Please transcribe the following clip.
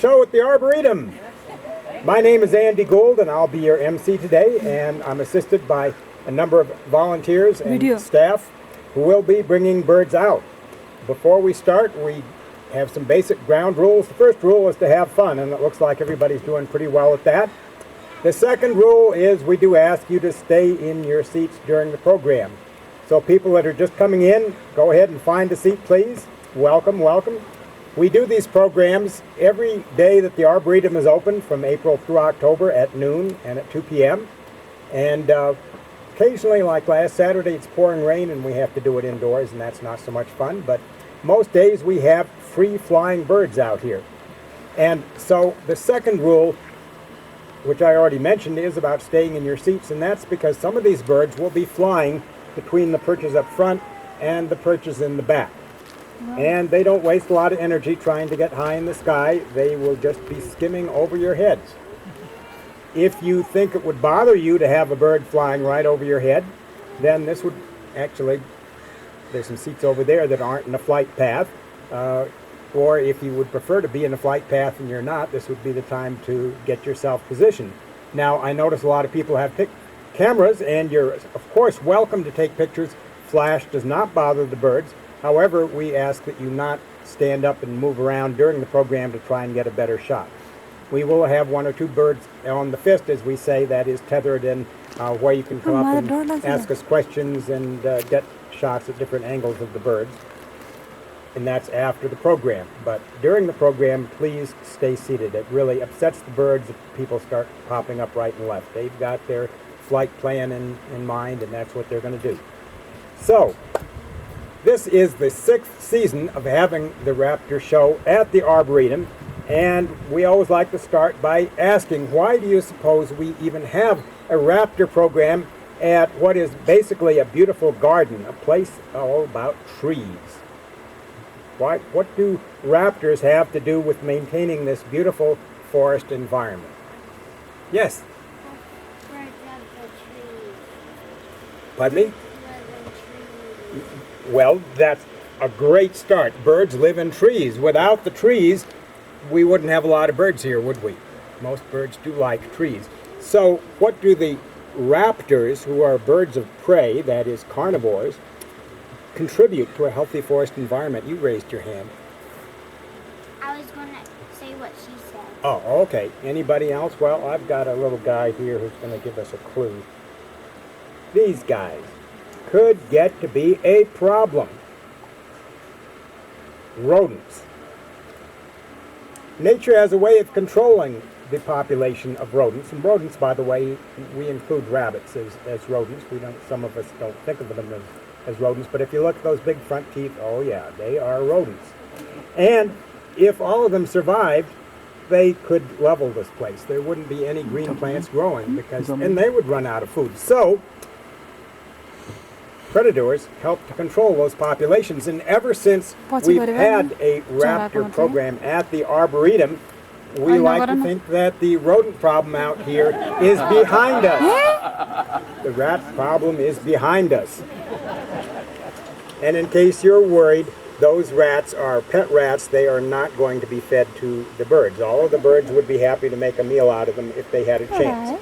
Show at the Arboretum. My name is Andy Gould and I'll be your MC today, and I'm assisted by a number of volunteers and staff who will be bringing birds out. Before we start, we have some basic ground rules. The first rule is to have fun, and it looks like everybody's doing pretty well at that. The second rule is we do ask you to stay in your seats during the program. So people that are just coming in, go ahead and find a seat, please. Welcome, welcome. We do these programs every day that the Arboretum is open, from April through October at noon and at 2 p.m. And occasionally, like last Saturday, it's pouring rain and we have to do it indoors, and that's not so much fun. But most days we have free flying birds out here. And so the second rule, which I already mentioned, is about staying in your seats, and that's because some of these birds will be flying between the perches up front and the perches in the back. And they don't waste a lot of energy trying to get high in the sky. They will just be skimming over your heads. If you think it would bother you to have a bird flying right over your head, then this would actually, there's some seats over there that aren't in a flight path. Or if you would prefer to be in a flight path and you're not, this would be the time to get yourself positioned. Now, I notice a lot of people have cameras, and you're, of course, welcome to take pictures. Flash does not bother the birds. However, we ask that you not stand up and move around during the program to try and get a better shot. We will have one or two birds on the fist, as we say, that is tethered in, where you can come up and ask us questions and get shots at different angles of the birds. And that's after the program. But during the program, please stay seated. It really upsets the birds if people start popping up right and left. They've got their flight plan in mind, and that's what they're going to do. So, this is the 6th season of having the Raptor Show at the Arboretum, and we always like to start by asking, why do you suppose we even have a raptor program at what is basically a beautiful garden, a place all about trees? What do raptors have to do with maintaining this beautiful forest environment? Yes? Pardon me? Well, that's a great start. Birds live in trees. Without the trees, we wouldn't have a lot of birds here, would we? Most birds do like trees. So what do the raptors, who are birds of prey, that is carnivores, contribute to a healthy forest environment? You raised your hand. I was going to say what she said. Oh, okay. Anybody else? Well, I've got a little guy here who's going to give us a clue. These guys could get to be a problem. Rodents. Nature has a way of controlling the population of rodents, and rodents, by the way, we include rabbits as rodents. Some of us don't think of them as rodents, but if you look at those big front teeth, oh yeah, they are rodents. And if all of them survived, they could level this place. There wouldn't be any green plants growing, and they would run out of food. So predators help to control those populations, and ever since we've had a raptor program at the Arboretum, we like to think that the rodent problem out here is behind us. The rat problem is behind us. And in case you're worried, those rats are pet rats. They are not going to be fed to the birds. All of the birds would be happy to make a meal out of them if they had a chance.